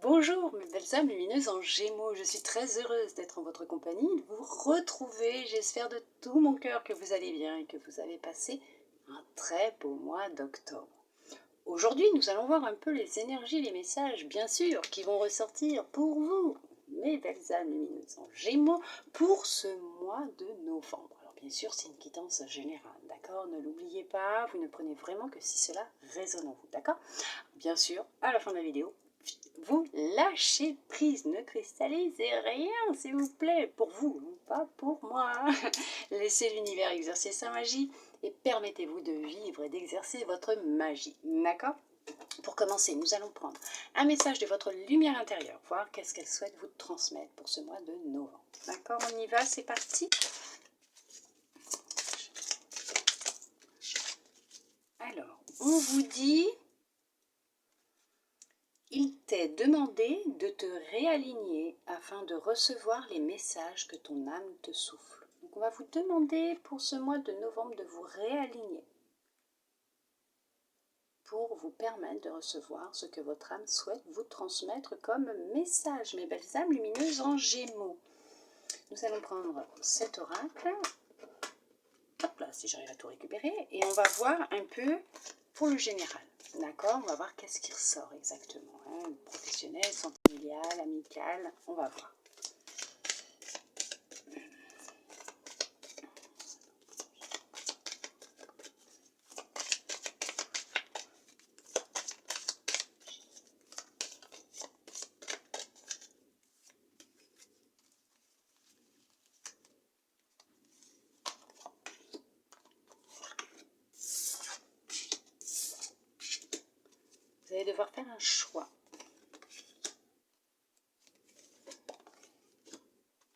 Bonjour mes belles âmes lumineuses en Gémeaux, je suis très heureuse d'être en votre compagnie, de vous retrouver. J'espère de tout mon cœur que vous allez bien et que vous avez passé un très beau mois d'octobre. Aujourd'hui, nous allons voir un peu les énergies, les messages, bien sûr, qui vont ressortir pour vous, mes belles âmes lumineuses en Gémeaux, pour ce mois de novembre. Alors bien sûr, c'est une quittance générale, d'accord? Ne l'oubliez pas, vous ne prenez vraiment que si cela résonne en vous, d'accord? Bien sûr, à la fin de la vidéo, vous lâchez prise, ne cristallisez rien, s'il vous plaît, pour vous, pas pour moi. Laissez l'univers exercer sa magie et permettez-vous de vivre et d'exercer votre magie, d'accord? Pour commencer, nous allons prendre un message de votre lumière intérieure, voir qu'est-ce qu'elle souhaite vous transmettre pour ce mois de novembre. D'accord, on y va, c'est parti. Alors, on vous dit... Il t'est demandé de te réaligner afin de recevoir les messages que ton âme te souffle. Donc on va vous demander pour ce mois de novembre de vous réaligner pour vous permettre de recevoir ce que votre âme souhaite vous transmettre comme message, mes belles âmes lumineuses en Gémeaux. Nous allons prendre cet oracle. Hop là, si j'arrive à tout récupérer. Et on va voir un peu pour le général. D'accord? On va voir qu'est-ce qui ressort exactement. Hein? Professionnel, santé familiale, amicale. On va voir. Vous allez devoir faire un choix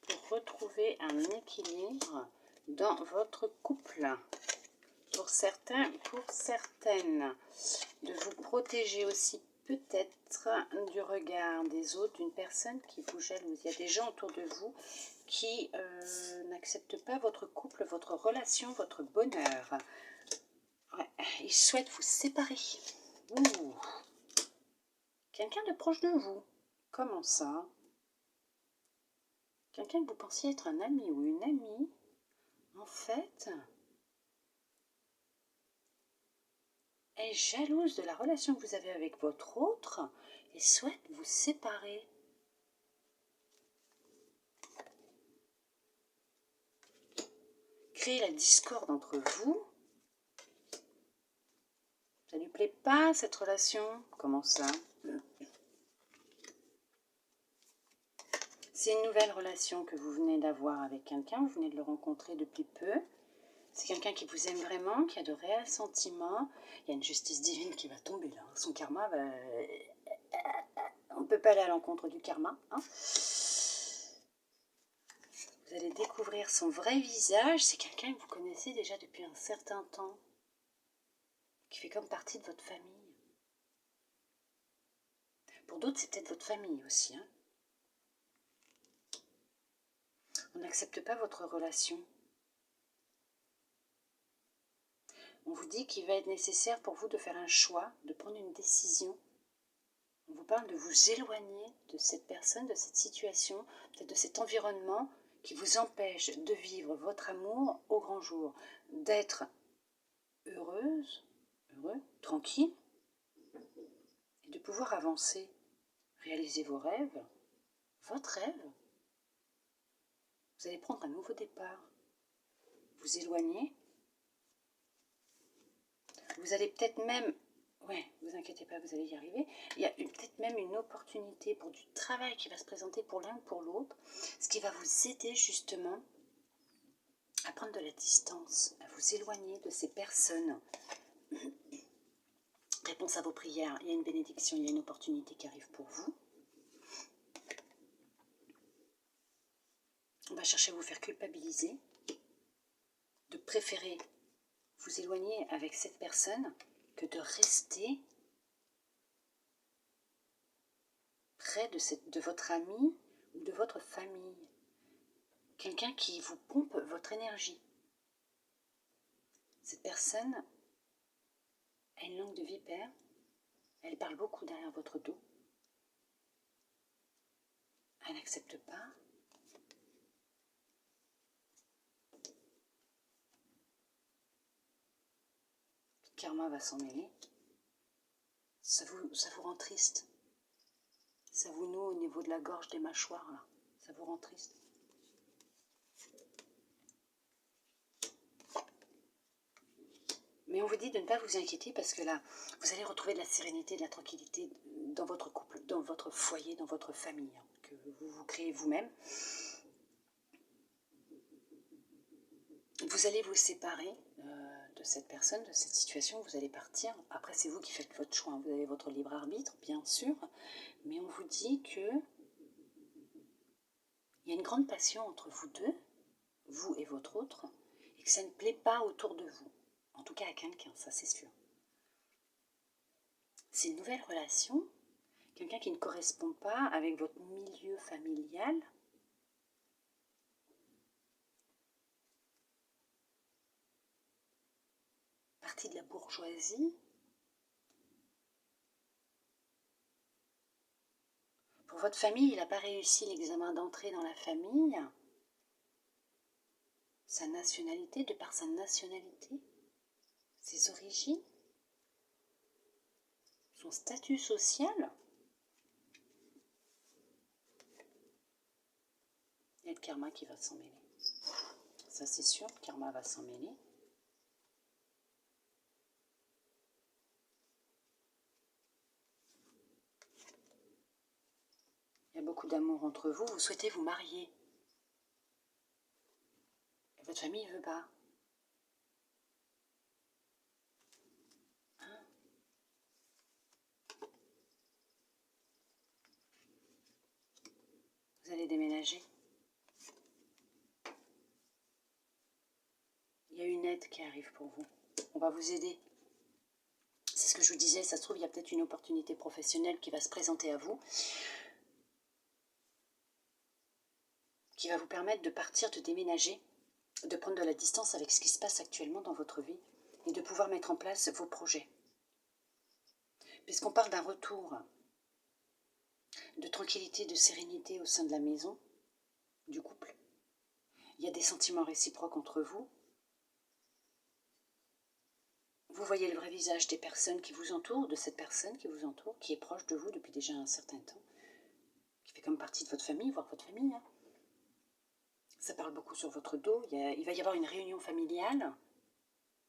pour retrouver un équilibre dans votre couple. Pour certains, pour certaines, de vous protéger aussi peut-être du regard des autres, d'une personne qui vous jalouse. Il y a des gens autour de vous qui n'acceptent pas votre couple, votre relation, votre bonheur. Ouais, ils souhaitent vous séparer. Ouh. Quelqu'un de proche de vous. Comment ça? Quelqu'un que vous pensiez être un ami ou une amie, en fait, est jalouse de la relation que vous avez avec votre autre et souhaite vous séparer. Créer la discorde entre vous. Ça ne lui plaît pas, cette relation? Comment ça? C'est une nouvelle relation que vous venez d'avoir avec quelqu'un, vous venez de le rencontrer depuis peu. C'est quelqu'un qui vous aime vraiment, qui a de réels sentiments. Il y a une justice divine qui va tomber là. Son karma va... On ne peut pas aller à l'encontre du karma. Hein. Vous allez découvrir son vrai visage. C'est quelqu'un que vous connaissez déjà depuis un certain temps. Qui fait comme partie de votre famille. Pour d'autres, c'est peut-être votre famille aussi. Hein. On n'accepte pas votre relation. On vous dit qu'il va être nécessaire pour vous de faire un choix, de prendre une décision. On vous parle de vous éloigner de cette personne, de cette situation, peut-être de cet environnement qui vous empêche de vivre votre amour au grand jour, d'être heureuse, heureux, tranquille, et de pouvoir avancer, réaliser vos rêves, votre rêve. Vous allez prendre un nouveau départ, vous éloigner. Vous allez peut-être même, ouais, vous inquiétez pas, vous allez y arriver. Il y a peut-être même une opportunité pour du travail qui va se présenter pour l'un ou pour l'autre, ce qui va vous aider justement à prendre de la distance, à vous éloigner de ces personnes. Réponse à vos prières, il y a une bénédiction, il y a une opportunité qui arrive pour vous. On va chercher à vous faire culpabiliser, de préférer vous éloigner avec cette personne que de rester près de votre ami ou de votre famille. Quelqu'un qui vous pompe votre énergie. Cette personne a une langue de vipère, elle parle beaucoup derrière votre dos. Elle n'accepte pas. Le karma va s'en mêler. Ça vous rend triste. Ça vous noue au niveau de la gorge, des mâchoires, là. Ça vous rend triste. Mais on vous dit de ne pas vous inquiéter parce que là, vous allez retrouver de la sérénité, de la tranquillité dans votre couple, dans votre foyer, dans votre famille, hein, que vous vous créez vous-même. Vous allez vous séparer de cette personne, de cette situation, vous allez partir. Après, c'est vous qui faites votre choix, hein. Vous avez votre libre arbitre, bien sûr, mais on vous dit que il y a une grande passion entre vous deux, vous et votre autre, et que ça ne plaît pas autour de vous. En tout cas à quelqu'un, ça c'est sûr. C'est une nouvelle relation, quelqu'un qui ne correspond pas avec votre milieu familial. Partie de la bourgeoisie. Pour votre famille, il n'a pas réussi l'examen d'entrée dans la famille. Sa nationalité, de par sa nationalité, ses origines, son statut social. Il y a le karma qui va s'en mêler. Ça c'est sûr, le karma va s'en mêler. Il y a beaucoup d'amour entre vous, vous souhaitez vous marier. Et votre famille ne veut pas. Hein? Vous allez déménager. Il y a une aide qui arrive pour vous. On va vous aider. C'est ce que je vous disais, ça se trouve, il y a peut-être une opportunité professionnelle qui va se présenter à vous, qui va vous permettre de partir, de déménager, de prendre de la distance avec ce qui se passe actuellement dans votre vie et de pouvoir mettre en place vos projets. Puisqu'on parle d'un retour de tranquillité, de sérénité au sein de la maison, du couple. Il y a des sentiments réciproques entre vous. Vous voyez le vrai visage des personnes qui vous entourent, de cette personne qui vous entoure, qui est proche de vous depuis déjà un certain temps, qui fait comme partie de votre famille, voire votre famille. Hein. Ça parle beaucoup sur votre dos. Il va y avoir une réunion familiale.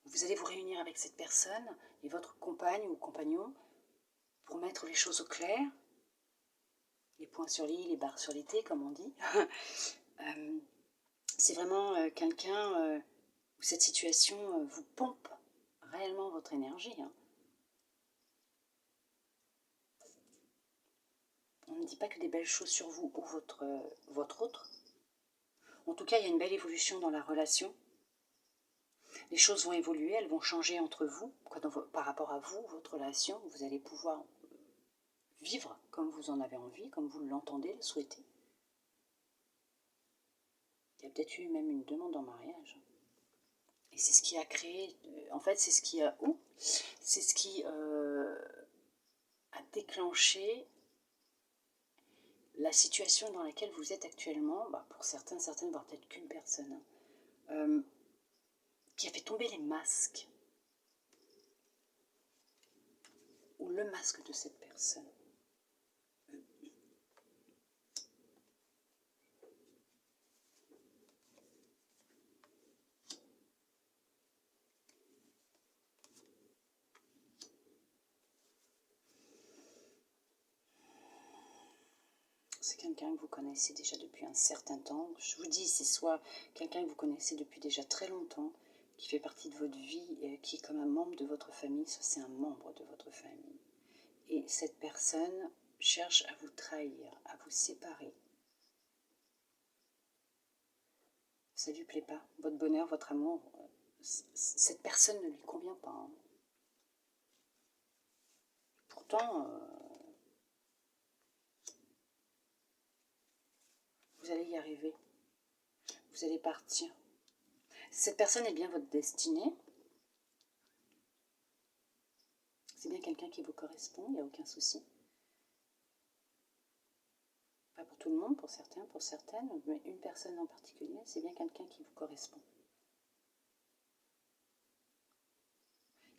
Vous allez vous réunir avec cette personne et votre compagne ou compagnon pour mettre les choses au clair. Les points sur les i, les barres sur les t, comme on dit. C'est vraiment quelqu'un où cette situation vous pompe réellement votre énergie. Hein. On ne dit pas que des belles choses sur vous ou votre autre. En tout cas, il y a une belle évolution dans la relation. Les choses vont évoluer, elles vont changer entre vous, par rapport à vous, votre relation. Vous allez pouvoir vivre comme vous en avez envie, comme vous l'entendez, le souhaitez. Il y a peut-être eu même une demande en mariage. Et c'est ce qui a créé, en fait, c'est ce qui a déclenché la situation dans laquelle vous êtes actuellement, pour certaines, voire peut-être qu'une personne, qui a fait tomber les masques, ou le masque de cette personne. C'est quelqu'un que vous connaissez déjà depuis un certain temps. Je vous dis, c'est soit quelqu'un que vous connaissez depuis déjà très longtemps, qui fait partie de votre vie, qui est comme un membre de votre famille, soit c'est un membre de votre famille. Et cette personne cherche à vous trahir, à vous séparer. Ça ne lui plaît pas. Votre bonheur, votre amour, cette personne ne lui convient pas. Hein. Pourtant, vous allez y arriver. Vous allez partir. Cette personne est bien votre destinée. C'est bien quelqu'un qui vous correspond, il n'y a aucun souci. Pas pour tout le monde, pour certains, pour certaines, mais une personne en particulier, c'est bien quelqu'un qui vous correspond.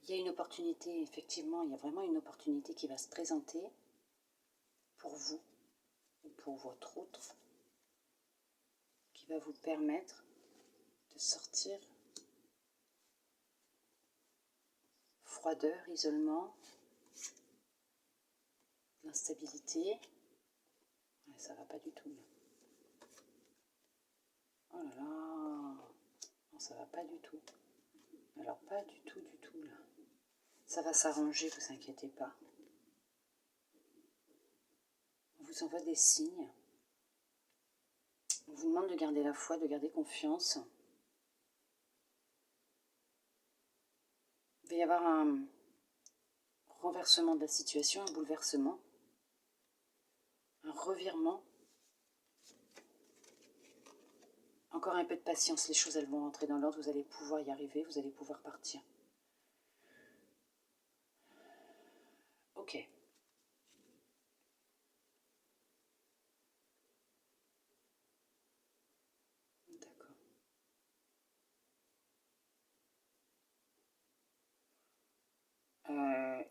Il y a une opportunité, effectivement, il y a vraiment une opportunité qui va se présenter pour vous ou pour votre autre, qui va vous permettre de sortir froideur, isolement, l'instabilité. Ouais, ça va pas du tout. Oh là là, non, ça va pas du tout. Alors pas du tout là. Ça va s'arranger, vous inquiétez pas. On vous envoie des signes. On vous demande de garder la foi, de garder confiance. Il va y avoir un renversement de la situation, un bouleversement, un revirement. Encore un peu de patience, les choses elles vont rentrer dans l'ordre, vous allez pouvoir y arriver, vous allez pouvoir partir. Ok. D'accord.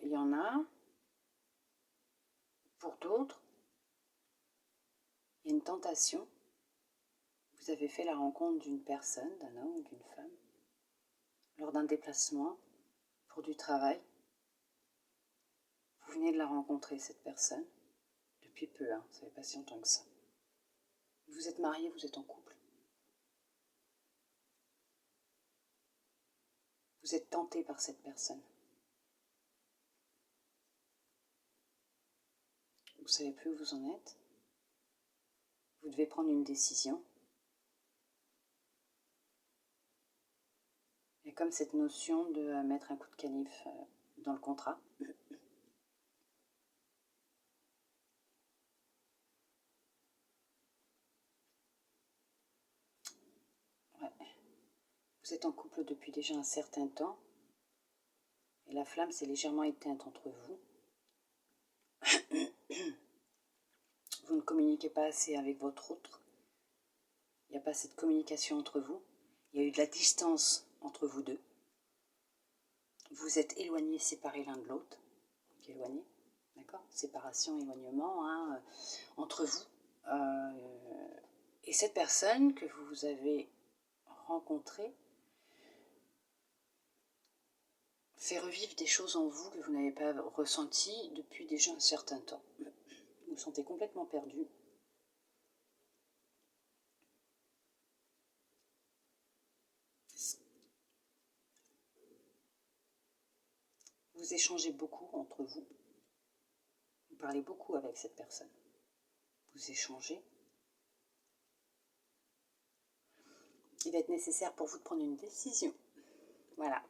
Il y en a. Pour d'autres, il y a une tentation. Vous avez fait la rencontre d'une personne, d'un homme ou d'une femme, lors d'un déplacement pour du travail. Vous venez de la rencontrer, cette personne, depuis peu, hein, ça fait pas si longtemps que ça. Vous êtes marié, vous êtes en couple. Vous êtes tenté par cette personne. Vous savez plus où vous en êtes. Vous devez prendre une décision. Il y a comme cette notion de mettre un coup de canif dans le contrat. Ouais. Vous êtes en couple depuis déjà un certain temps. Et la flamme s'est légèrement éteinte entre vous. Vous ne communiquez pas assez avec votre autre. Il n'y a pas cette communication entre vous. Il y a eu de la distance entre vous deux. Vous êtes éloignés, séparés l'un de l'autre. Éloignés, d'accord ? Séparation, éloignement, hein, entre vous. Et cette personne que vous avez rencontrée fait revivre des choses en vous que vous n'avez pas ressenties depuis déjà un certain temps. Vous vous sentez complètement perdu. Vous échangez beaucoup entre vous. Vous parlez beaucoup avec cette personne. Vous échangez. Il va être nécessaire pour vous de prendre une décision. Voilà,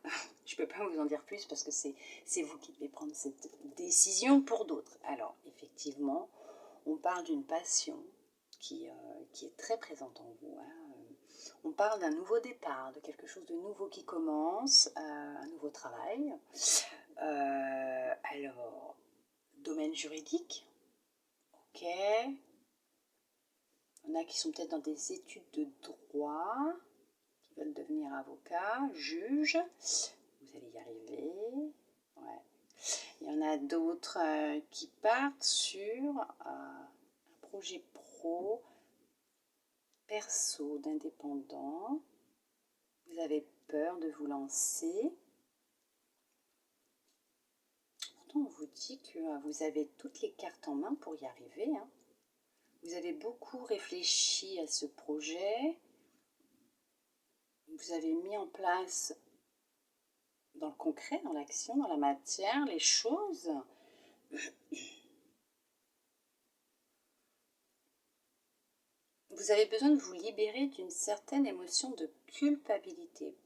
je ne peux pas vous en dire plus parce que c'est vous qui devez prendre cette décision pour d'autres. Alors, effectivement, on parle d'une passion qui est très présente en vous. Hein. On parle d'un nouveau départ, de quelque chose de nouveau qui commence, un nouveau travail. Alors, domaine juridique, ok. Il y en a qui sont peut-être dans des études de droit, qui veulent devenir avocat, juge. Vous allez y arriver. Ouais. Il y en a d'autres qui partent sur un projet pro, perso, d'indépendant. Vous avez peur de vous lancer. Pourtant, on vous dit que vous avez toutes les cartes en main pour y arriver. Hein. Vous avez beaucoup réfléchi à ce projet. Vous avez mis en place dans le concret, dans l'action, dans la matière, les choses. Vous avez besoin de vous libérer d'une certaine émotion de culpabilité.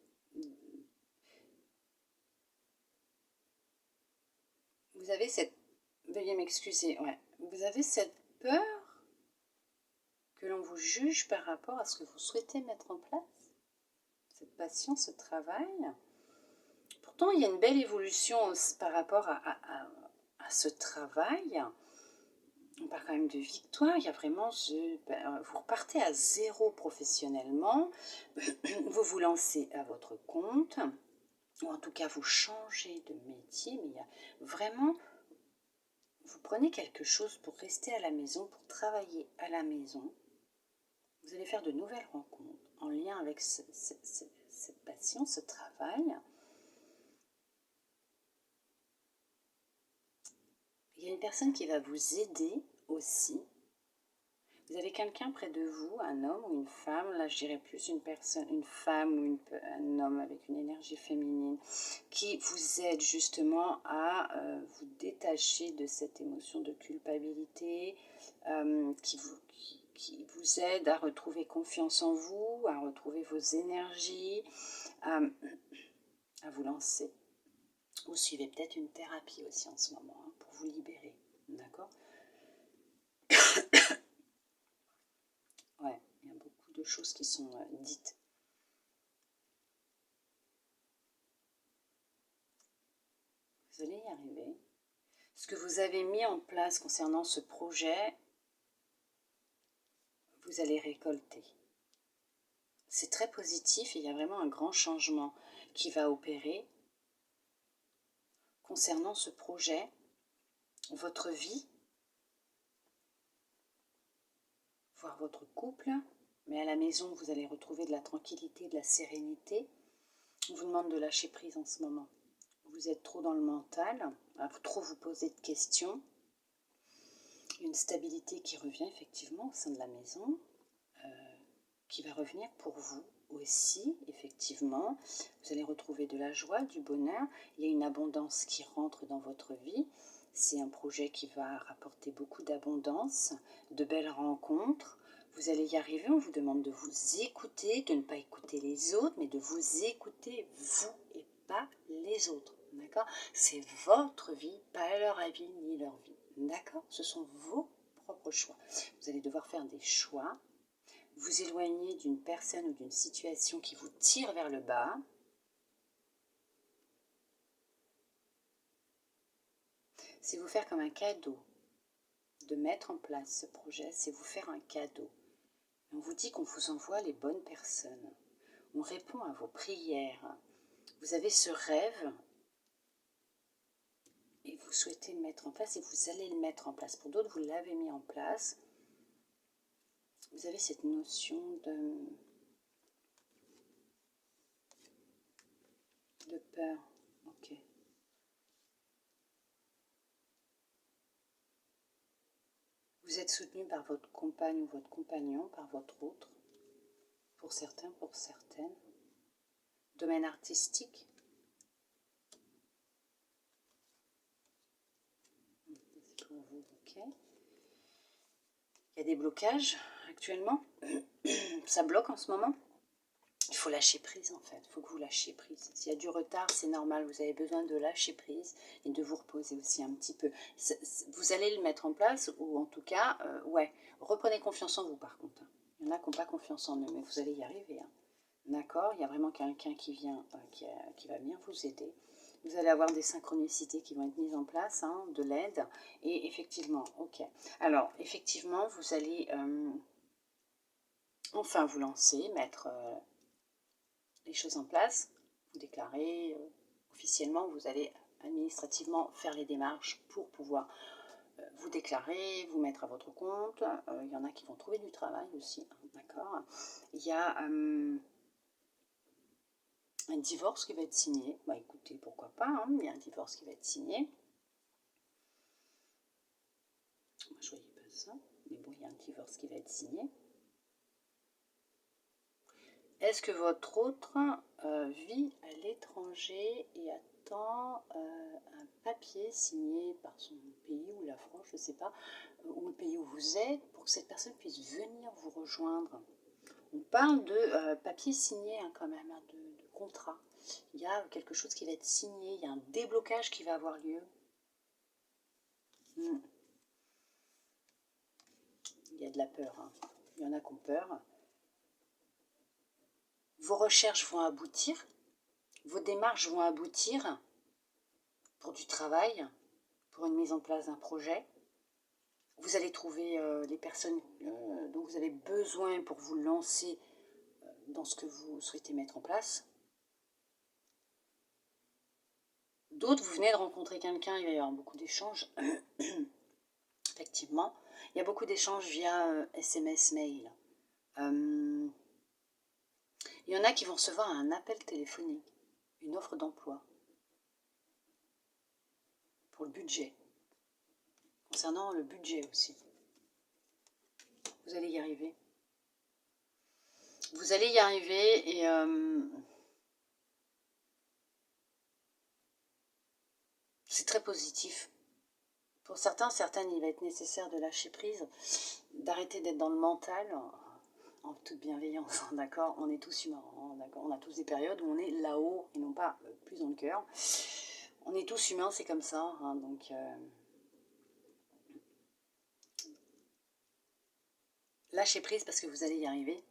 Vous avez cette... Veuillez m'excuser, ouais. Vous avez cette peur que l'on vous juge par rapport à ce que vous souhaitez mettre en place. Cette passion, ce travail. Pourtant, il y a une belle évolution par rapport à ce travail. parle quand même de victoire. Il y a vraiment, vous repartez à zéro professionnellement. Vous vous lancez à votre compte. Ou en tout cas, vous changez de métier. Mais il y a vraiment... Vous prenez quelque chose pour rester à la maison, pour travailler à la maison. Vous allez faire de nouvelles rencontres en lien avec cette passion, ce travail. Il y a une personne qui va vous aider aussi. Vous avez quelqu'un près de vous, un homme ou une femme, là je dirais plus une personne, une femme ou un homme avec une énergie féminine, qui vous aide justement à vous détacher de cette émotion de culpabilité, qui vous aide à retrouver confiance en vous, à retrouver vos énergies, à vous lancer. Vous suivez peut-être une thérapie aussi en ce moment, hein, pour vous libérer, d'accord? Ouais, il y a beaucoup de choses qui sont dites. Vous allez y arriver. Ce que vous avez mis en place concernant ce projet, vous allez récolter. C'est très positif et il y a vraiment un grand changement qui va opérer concernant ce projet, votre vie, voire votre couple. Mais à la maison, vous allez retrouver de la tranquillité, de la sérénité. On vous demande de lâcher prise en ce moment. Vous êtes trop dans le mental, trop vous poser de questions. Une stabilité qui revient effectivement au sein de la maison, qui va revenir pour vous aussi, effectivement. Vous allez retrouver de la joie, du bonheur. Il y a une abondance qui rentre dans votre vie. C'est un projet qui va rapporter beaucoup d'abondance, de belles rencontres. Vous allez y arriver, on vous demande de vous écouter, de ne pas écouter les autres, mais de vous écouter vous et pas les autres. D'accord? C'est votre vie, pas leur avis ni leur vie. D'accord? Ce sont vos propres choix. Vous allez devoir faire des choix, vous éloigner d'une personne ou d'une situation qui vous tire vers le bas. C'est vous faire comme un cadeau. De mettre en place ce projet, c'est vous faire un cadeau. On vous dit qu'on vous envoie les bonnes personnes. On répond à vos prières. Vous avez ce rêve et vous souhaitez le mettre en place et vous allez le mettre en place. Pour d'autres, vous l'avez mis en place. Vous avez cette notion de peur. Ok. Vous êtes soutenu par votre compagne ou votre compagnon, par votre autre, pour certains, pour certaines. Domaine artistique. C'est pour vous, ok. Il y a des blocages actuellement. Ça bloque en ce moment. Il faut lâcher prise en fait, il faut que vous lâchiez prise. S'il y a du retard, c'est normal, vous avez besoin de lâcher prise et de vous reposer aussi un petit peu. Vous allez le mettre en place, ou en tout cas, ouais, reprenez confiance en vous par contre. Il y en a qui n'ont pas confiance en eux, mais vous allez y arriver. Hein. D'accord? Il y a vraiment quelqu'un qui vient, qui va venir vous aider. Vous allez avoir des synchronicités qui vont être mises en place, hein, de l'aide. Et effectivement, ok. Alors, effectivement, vous allez enfin vous lancer, mettre... les choses en place, vous déclarez officiellement, vous allez administrativement faire les démarches pour pouvoir vous déclarer, vous mettre à votre compte. Il y en a qui vont trouver du travail aussi, hein, d'accord. Il y a un divorce qui va être signé. Bah écoutez, pourquoi pas, hein, il y a un divorce qui va être signé. Moi je voyais pas ça, mais bon, il y a un divorce qui va être signé. Est-ce que votre autre vit à l'étranger et attend un papier signé par son pays ou la France, je ne sais pas, ou le pays où vous êtes, pour que cette personne puisse venir vous rejoindre? On parle de papier signé hein, quand même, hein, de contrat. Il y a quelque chose qui va être signé, il y a un déblocage qui va avoir lieu. Il y a de la peur, hein. Il y en a qui ont peur. Vos recherches vont aboutir, vos démarches vont aboutir pour du travail, pour une mise en place d'un projet. Vous allez trouver les personnes dont vous avez besoin pour vous lancer dans ce que vous souhaitez mettre en place. D'autres, vous venez de rencontrer quelqu'un, il va y avoir beaucoup d'échanges. Effectivement, il y a beaucoup d'échanges via SMS, mail. Il y en a qui vont recevoir un appel téléphonique, une offre d'emploi pour le budget. Concernant le budget aussi. Vous allez y arriver. Vous allez y arriver et c'est très positif. Pour certains, certaines, il va être nécessaire de lâcher prise, d'arrêter d'être dans le mental, en toute bienveillance, d'accord. On est tous humains, d'accord. On a tous des périodes où on est là-haut et non pas plus dans le cœur. On est tous humains, c'est comme ça, hein, donc lâchez prise parce que vous allez y arriver.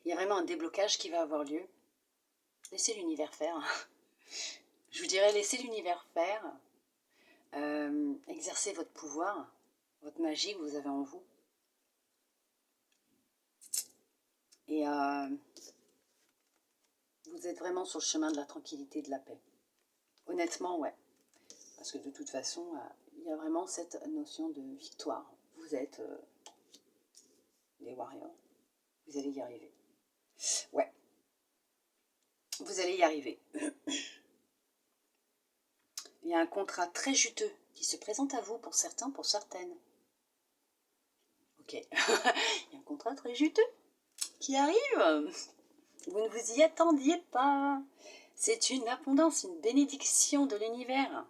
Il y a vraiment un déblocage qui va avoir lieu. Laissez l'univers faire. Je vous dirais, laissez l'univers faire. Exercez votre pouvoir, votre magie que vous avez en vous. Et vous êtes vraiment sur le chemin de la tranquillité et de la paix. Honnêtement, ouais. Parce que de toute façon, il y a vraiment cette notion de victoire. Vous êtes des warriors. Vous allez y arriver. Ouais. Vous allez y arriver. Il y a un contrat très juteux qui se présente à vous pour certains, pour certaines. Ok. Il y a un contrat très juteux qui arrive. Vous ne vous y attendiez pas. C'est une abondance, une bénédiction de l'univers.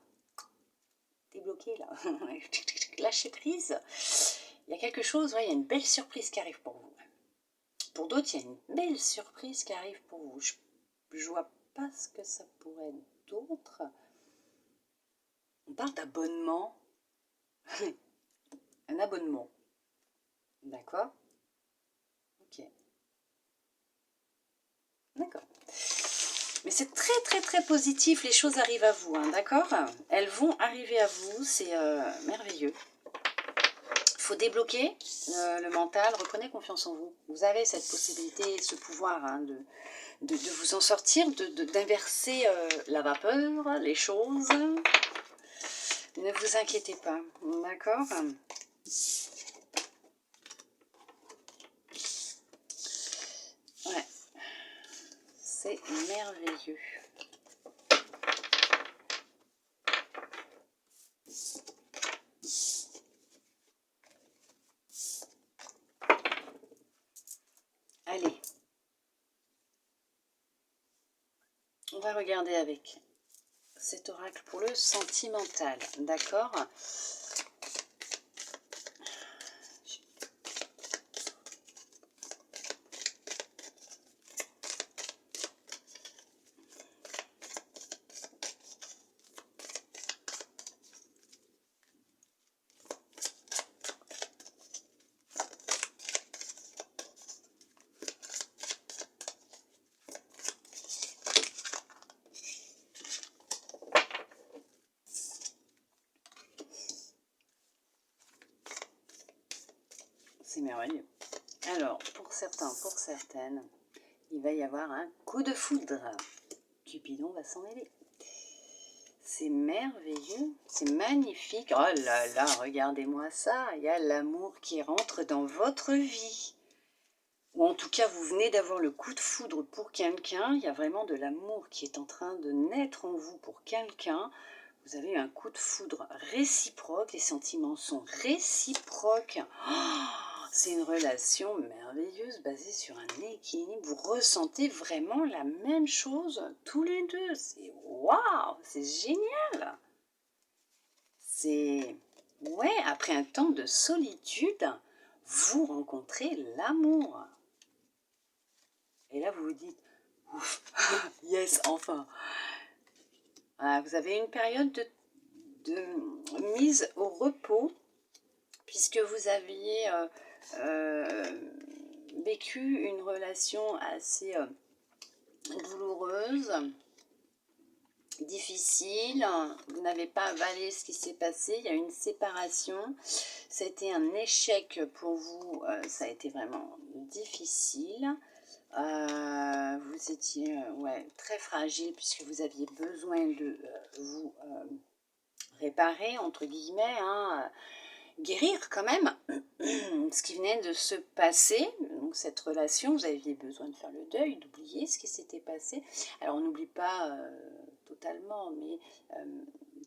Débloqué là. Lâchez prise. Il y a quelque chose, ouais, il y a une belle surprise qui arrive pour vous. Pour d'autres, il y a une belle surprise qui arrive pour vous. Je vois pas ce que ça pourrait être d'autre. On parle d'abonnement. Un abonnement. D'accord. Ok. D'accord. Mais c'est très très très positif, les choses arrivent à vous, hein, d'accord. Elles vont arriver à vous, c'est merveilleux. Il faut débloquer le mental, reprenez confiance en vous. Vous avez cette possibilité, ce pouvoir hein, de vous en sortir, d'inverser la vapeur, les choses. Ne vous inquiétez pas, d'accord. Ouais, c'est merveilleux. Allez, on va regarder avec cet oracle pour le sentimental, d'accord. C'est merveilleux. Alors, pour certains, pour certaines, il va y avoir un coup de foudre. Cupidon va s'en mêler. C'est merveilleux, c'est magnifique. Oh là là, regardez-moi ça. Il y a l'amour qui rentre dans votre vie. Ou en tout cas, vous venez d'avoir le coup de foudre pour quelqu'un. Il y a vraiment de l'amour qui est en train de naître en vous pour quelqu'un. Vous avez eu un coup de foudre réciproque. Les sentiments sont réciproques. Oh, c'est une relation merveilleuse basée sur un équilibre. Vous ressentez vraiment la même chose tous les deux. C'est waouh, c'est génial. C'est ouais, après un temps de solitude, vous rencontrez l'amour. Et là, vous vous dites, ouf, yes, enfin. Voilà, vous avez une période de mise au repos, puisque vous aviez vécu une relation assez douloureuse. difficile, vous n'avez pas avalé ce qui s'est passé, il y a eu une séparation, ça a été un échec pour vous, ça a été vraiment difficile. Vous étiez ouais, très fragile puisque vous aviez besoin de vous réparer, entre guillemets, hein, guérir quand même ce qui venait de se passer. Donc cette relation, vous aviez besoin de faire le deuil, d'oublier ce qui s'était passé. Alors on n'oublie pas totalement, mais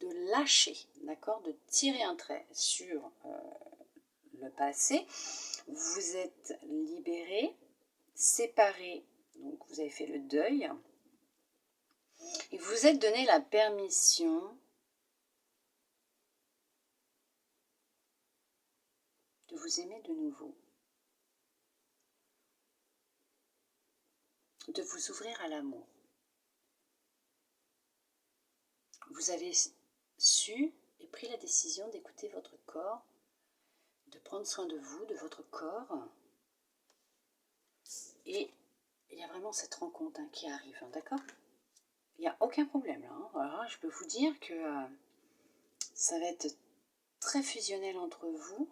de lâcher, d'accord, de tirer un trait sur le passé. Vous êtes libéré, séparé, donc vous avez fait le deuil, et vous vous êtes donné la permission de vous aimer de nouveau, de vous ouvrir à l'amour. Vous avez su et pris la décision d'écouter votre corps, de prendre soin de vous, de votre corps. Et il y a vraiment cette rencontre qui arrive, hein, d'accord? Il n'y a aucun problème là. Hein. Alors, je peux vous dire que ça va être très fusionnel entre vous.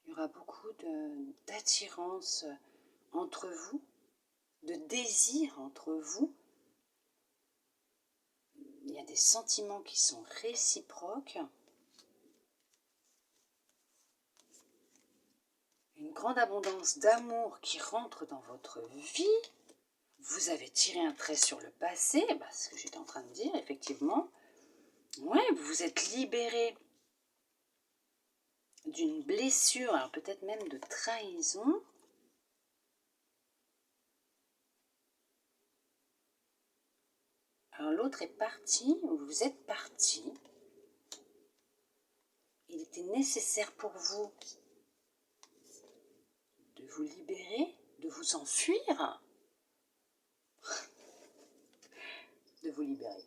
Il y aura beaucoup d'attirance entre vous, de désir entre vous. Il y a des sentiments qui sont réciproques. Une grande abondance d'amour qui rentre dans votre vie. Vous avez tiré un trait sur le passé, ce que j'étais en train de dire, effectivement. Ouais, vous vous êtes libéré d'une blessure, alors peut-être même de trahison. Alors l'autre est parti, ou vous êtes parti. Il était nécessaire pour vous de vous libérer, de vous enfuir, de vous libérer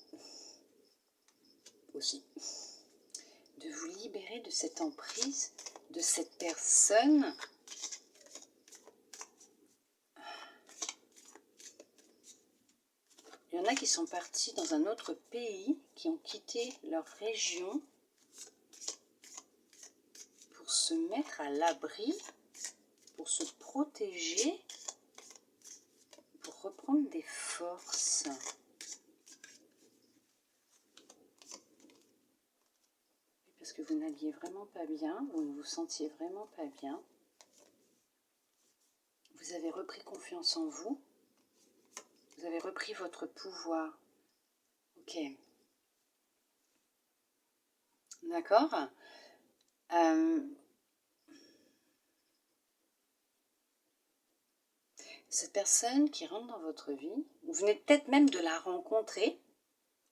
aussi, de vous libérer de cette emprise, de cette personne. Il y en a qui sont partis dans un autre pays, qui ont quitté leur région pour se mettre à l'abri, pour se protéger, pour reprendre des forces. Parce que vous n'alliez vraiment pas bien, vous ne vous sentiez vraiment pas bien. Vous avez repris confiance en vous. Vous avez repris votre pouvoir. Ok. D'accord. Cette personne qui rentre dans votre vie, vous venez peut-être même de la rencontrer,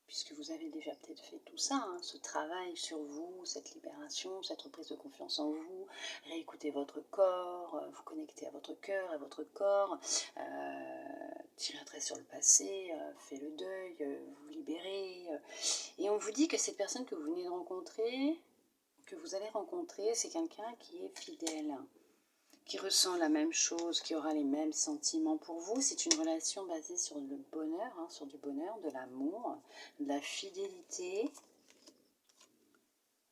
puisque vous avez déjà peut-être fait tout ça, hein, ce travail sur vous, cette libération, cette reprise de confiance en vous, réécouter votre corps, vous connecter à votre cœur, à votre corps, tirer un trait sur le passé, faire le deuil, vous libérer. Et on vous dit que cette personne que vous venez de rencontrer, que vous allez rencontrer, c'est quelqu'un qui est fidèle, qui ressent la même chose, qui aura les mêmes sentiments pour vous. C'est une relation basée sur le bonheur, hein, sur du bonheur, de l'amour, de la fidélité.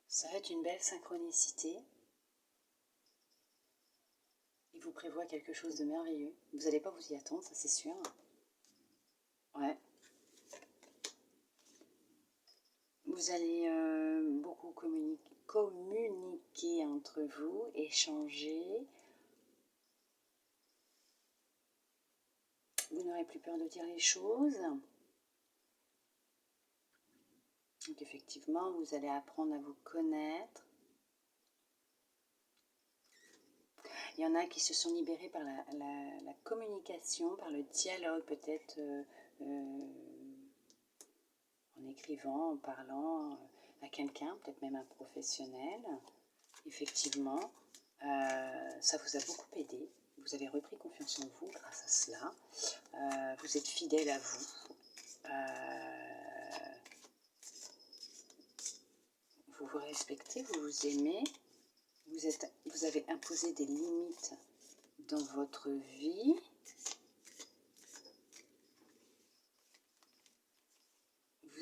Ça va être une belle synchronicité. Il vous prévoit quelque chose de merveilleux. Vous n'allez pas vous y attendre, ça c'est sûr. Ouais. Vous allez beaucoup communiquer entre vous, échanger. Vous n'aurez plus peur de dire les choses. Donc effectivement, vous allez apprendre à vous connaître. Il y en a qui se sont libérés par la communication, par le dialogue, peut-être en écrivant, en parlant à quelqu'un, peut-être même un professionnel. Effectivement, ça vous a beaucoup aidé. Vous avez repris confiance en vous grâce à cela. Vous êtes fidèle à vous. Vous vous respectez, vous vous aimez. Vous avez imposé des limites dans votre vie.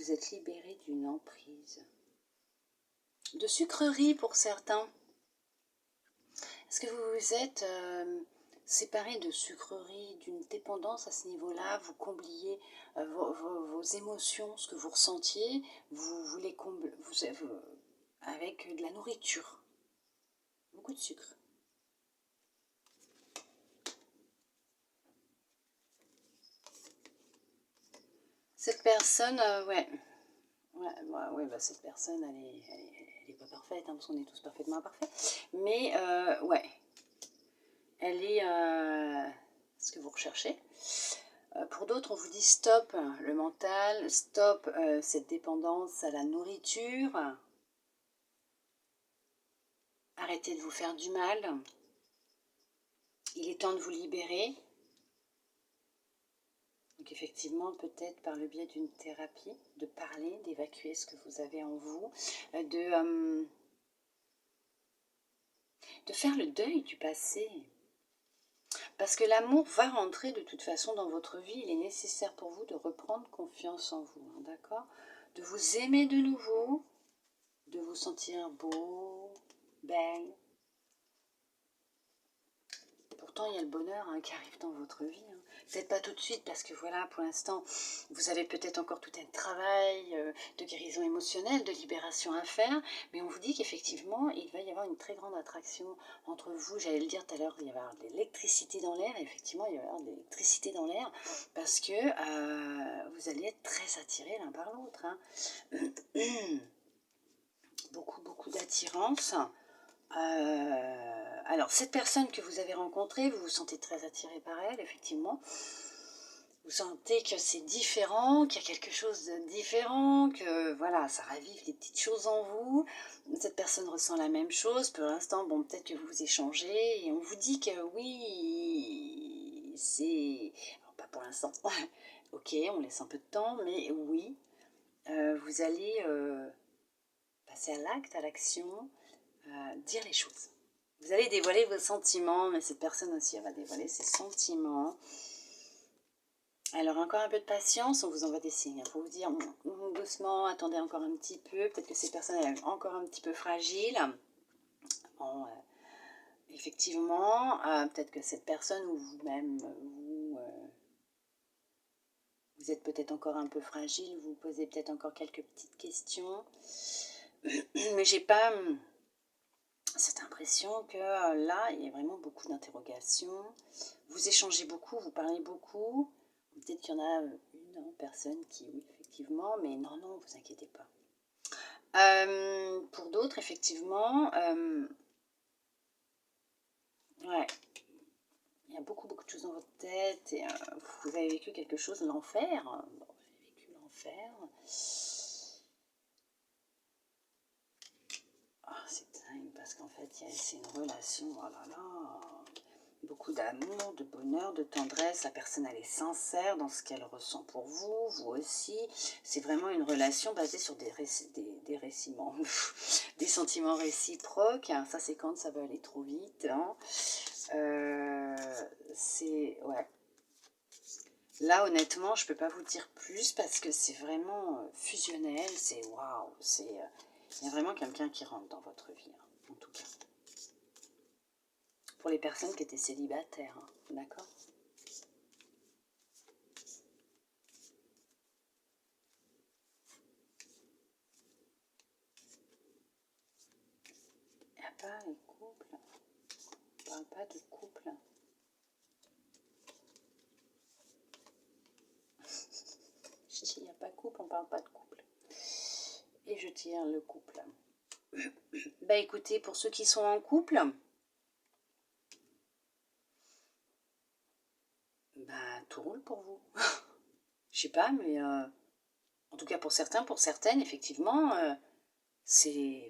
vous êtes libéré d'une emprise. De sucrerie pour certains. Est-ce que vous vous êtes séparé de sucrerie, d'une dépendance à ce niveau-là? Vous combliez vos émotions, ce que vous ressentiez, vous les comblez avec de la nourriture. Beaucoup de sucre. Cette personne, ouais. Ouais, bah, cette personne, elle est pas parfaite, hein, parce qu'on est tous parfaitement imparfaits. Mais, ouais. Elle est ce que vous recherchez. Pour d'autres, on vous dit stop le mental, stop cette dépendance à la nourriture. Arrêtez de vous faire du mal. Il est temps de vous libérer. Donc effectivement, peut-être par le biais d'une thérapie, de parler, d'évacuer ce que vous avez en vous, de faire le deuil du passé. Parce que l'amour va rentrer de toute façon dans votre vie. Il est nécessaire pour vous de reprendre confiance en vous, hein, d'accord? De vous aimer de nouveau, de vous sentir beau, belle. Pourtant, il y a le bonheur qui arrive dans votre vie. Peut-être pas tout de suite parce que voilà, pour l'instant, vous avez peut-être encore tout un travail de guérison émotionnelle, de libération à faire. Mais on vous dit qu'effectivement, il va y avoir une très grande attraction entre vous. J'allais le dire tout à l'heure, il va y avoir de l'électricité dans l'air. Effectivement, il va y avoir de l'électricité dans l'air parce que vous allez être très attirés l'un par l'autre. Hein. Beaucoup d'attirance. Alors, cette personne que vous avez rencontrée, vous vous sentez très attiré par elle, effectivement. Vous sentez que c'est différent, qu'il y a quelque chose de différent, que voilà, ça ravive des petites choses en vous. Cette personne ressent la même chose. Pour l'instant, bon, peut-être que vous échangez et on vous dit que oui, c'est... Alors, pas pour l'instant. Ok, on laisse un peu de temps, mais oui, vous allez passer à l'acte, à l'action, dire les choses. Vous allez dévoiler vos sentiments, mais cette personne aussi, elle va dévoiler ses sentiments. Alors, encore un peu de patience, on vous envoie des signes. Il faut vous dire doucement, attendez encore un petit peu. Peut-être que cette personne est encore un petit peu fragile. Bon, effectivement, peut-être que cette personne ou vous-même, vous êtes peut-être encore un peu fragile, vous posez peut-être encore quelques petites questions. Mais j'ai pas cette impression que là, il y a vraiment beaucoup d'interrogations. Vous échangez beaucoup, vous parlez beaucoup. Peut-être qu'il y en a une personne qui, oui, effectivement, mais non, vous inquiétez pas. Pour d'autres, effectivement, ouais, il y a beaucoup de choses dans votre tête. Et, vous avez vécu quelque chose, l'enfer. Bon, vous avez vécu l'enfer. C'est dingue parce qu'en fait, c'est une relation, oh là là, beaucoup d'amour, de bonheur, de tendresse. La personne, elle est sincère dans ce qu'elle ressent pour vous, vous aussi. C'est vraiment une relation basée sur des sentiments réciproques. Ça, c'est quand ça va aller trop vite. Hein. Ouais. Là, honnêtement, je ne peux pas vous dire plus parce que c'est vraiment fusionnel. C'est waouh, il y a vraiment quelqu'un qui rentre dans votre vie, hein, en tout cas. Pour les personnes qui étaient célibataires, hein, d'accord? Il n'y a pas de couple. On ne parle pas de couple. Je dis, il n'y a pas de couple, on ne parle pas de couple. Et je tire le couple. Bah écoutez, pour ceux qui sont en couple, bah tout roule pour vous. Je sais pas, mais en tout cas pour certains, pour certaines, effectivement, c'est...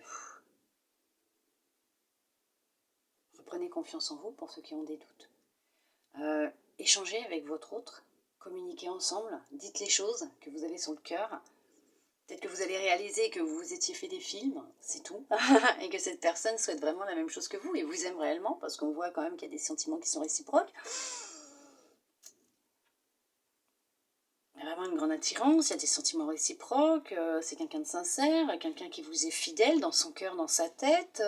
Reprenez confiance en vous pour ceux qui ont des doutes. Échangez avec votre autre, communiquez ensemble, dites les choses que vous avez sur le cœur. Peut-être que vous allez réaliser que vous vous étiez fait des films, c'est tout, et que cette personne souhaite vraiment la même chose que vous et vous aime réellement, parce qu'on voit quand même qu'il y a des sentiments qui sont réciproques. y a vraiment une grande attirance, il y a des sentiments réciproques, c'est quelqu'un de sincère, quelqu'un qui vous est fidèle dans son cœur, dans sa tête.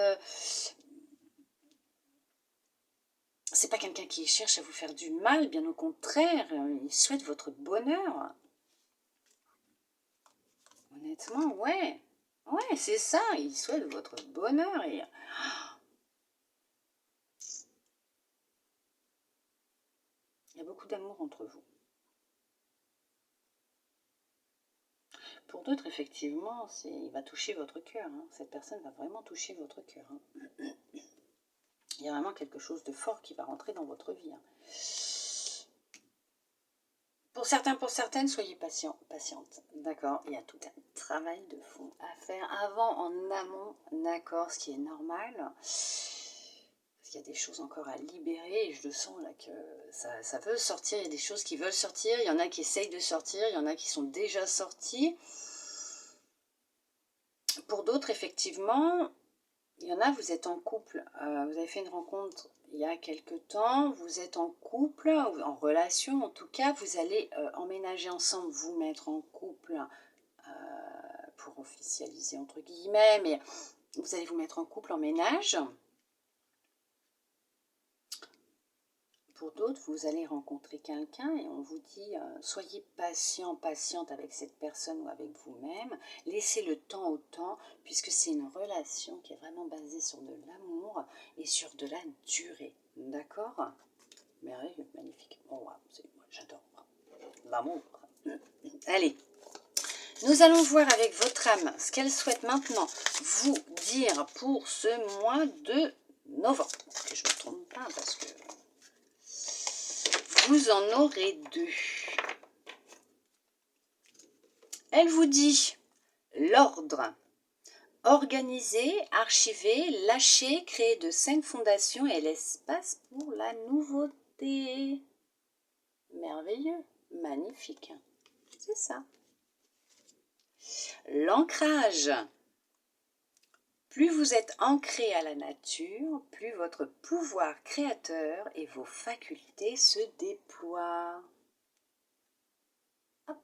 C'est pas quelqu'un qui cherche à vous faire du mal, bien au contraire, il souhaite votre bonheur. Honnêtement, ouais. Ouais, c'est ça, il souhaite votre bonheur. Et il y a beaucoup d'amour entre vous. Pour d'autres, effectivement, il va toucher votre cœur. Hein. Cette personne va vraiment toucher votre cœur. Hein. Il y a vraiment quelque chose de fort qui va rentrer dans votre vie. Hein. Pour certains, pour certaines, soyez patiente. D'accord, il y a tout un travail de fond à faire avant, en amont, d'accord, ce qui est normal. Parce qu'il y a des choses encore à libérer et je le sens là que ça veut sortir. Il y a des choses qui veulent sortir, il y en a qui essayent de sortir, il y en a qui sont déjà sortis. Pour d'autres, effectivement, il y en a, vous êtes en couple, vous avez fait une rencontre il y a quelque temps, vous êtes en couple, ou en relation en tout cas, vous allez emménager ensemble, vous mettre en couple pour officialiser entre guillemets, mais vous allez vous mettre en couple en ménage. Pour d'autres, vous allez rencontrer quelqu'un et on vous dit soyez patient, patiente avec cette personne ou avec vous-même. Laissez le temps au temps puisque c'est une relation qui est vraiment basée sur de l'amour et sur de la durée. D'accord? Merveilleux, magnifique. Oh, wow, moi j'adore. L'amour. Allez. Nous allons voir avec votre âme ce qu'elle souhaite maintenant vous dire pour ce mois de novembre. Que je ne me trompe pas parce que vous en aurez deux. Elle vous dit l'ordre, organiser, archiver, lâcher, créer de saines fondations et l'espace pour la nouveauté. Merveilleux, magnifique. C'est ça. L'ancrage. Plus vous êtes ancré à la nature, plus votre pouvoir créateur et vos facultés se déploient. Hop.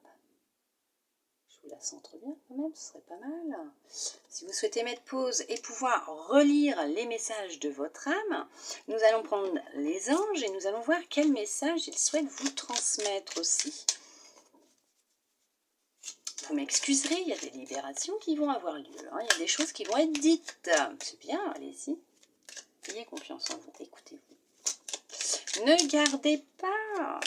Je vous la centre bien quand même, ce serait pas mal. Si vous souhaitez mettre pause et pouvoir relire les messages de votre âme, nous allons prendre les anges et nous allons voir quel message ils souhaitent vous transmettre aussi. Vous m'excuserez, il y a des libérations qui vont avoir lieu. Hein. Il y a des choses qui vont être dites. C'est bien, allez-y. Ayez confiance en vous, écoutez-vous. Ne gardez pas.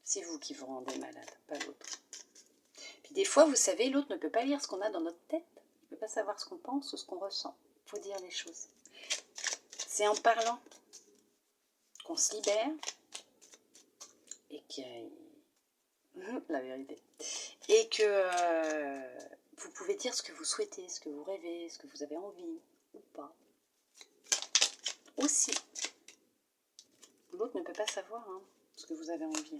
C'est vous qui vous rendez malade, pas l'autre. Puis des fois, vous savez, l'autre ne peut pas lire ce qu'on a dans notre tête. Il ne peut pas savoir ce qu'on pense ou ce qu'on ressent. Il faut dire les choses. C'est en parlant qu'on se libère et qu'il y a la vérité. Et que vous pouvez dire ce que vous souhaitez, ce que vous rêvez, ce que vous avez envie ou pas. Aussi. L'autre ne peut pas savoir ce que vous avez envie.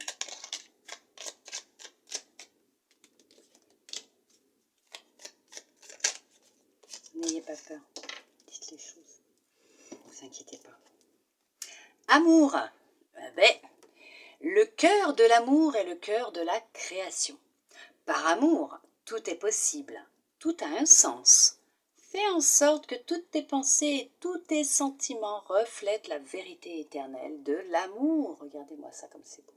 N'ayez pas peur. Dites les choses. Ne vous inquiétez pas. Amour. Le cœur de l'amour est le cœur de la création. Par amour, tout est possible. Tout a un sens. Fais en sorte que toutes tes pensées et tous tes sentiments reflètent la vérité éternelle de l'amour. Regardez-moi ça comme c'est beau.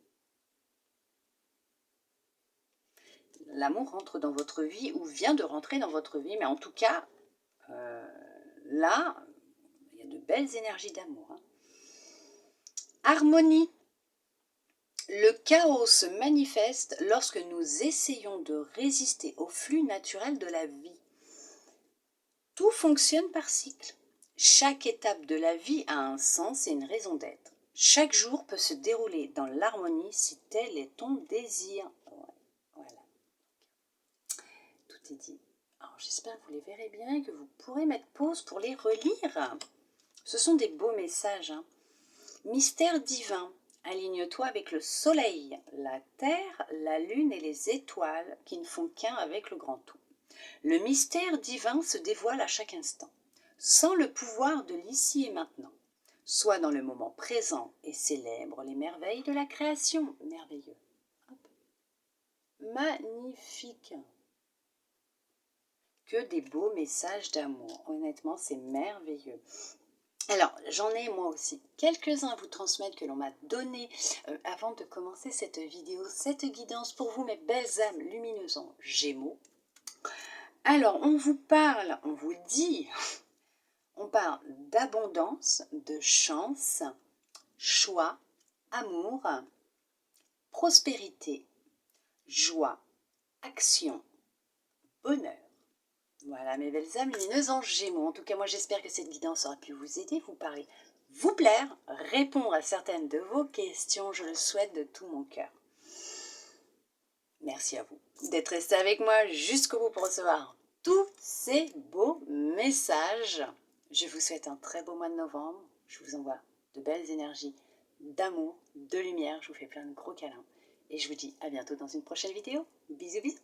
L'amour rentre dans votre vie ou vient de rentrer dans votre vie, mais en tout cas, là, il y a de belles énergies d'amour. Hein. Harmonie. Le chaos se manifeste lorsque nous essayons de résister au flux naturel de la vie. Tout fonctionne par cycle. Chaque étape de la vie a un sens et une raison d'être. Chaque jour peut se dérouler dans l'harmonie si tel est ton désir. Voilà. Tout est dit. Alors j'espère que vous les verrez bien et que vous pourrez mettre pause pour les relire. Ce sont des beaux messages. Hein. Mystère divin. Aligne-toi avec le soleil, la terre, la lune et les étoiles qui ne font qu'un avec le grand tout. Le mystère divin se dévoile à chaque instant, sans le pouvoir de l'ici et maintenant. Sois dans le moment présent et célèbre les merveilles de la création. Merveilleux. Hop. magnifique. Que des beaux messages d'amour. Honnêtement, c'est merveilleux. Alors, j'en ai moi aussi quelques-uns à vous transmettre que l'on m'a donné avant de commencer cette vidéo, cette guidance pour vous, mes belles âmes lumineuses en Gémeaux. Alors, on vous parle, on vous dit, on parle d'abondance, de chance, choix, amour, prospérité, joie, action, bonheur. Voilà mes belles âmes lumineuses en Gémeaux. En tout cas, moi j'espère que cette guidance aura pu vous aider, vous parler, vous plaire, répondre à certaines de vos questions. Je le souhaite de tout mon cœur. Merci à vous d'être resté avec moi jusqu'au bout pour recevoir tous ces beaux messages. Je vous souhaite un très beau mois de novembre. Je vous envoie de belles énergies, d'amour, de lumière. Je vous fais plein de gros câlins. Et je vous dis à bientôt dans une prochaine vidéo. Bisous bisous.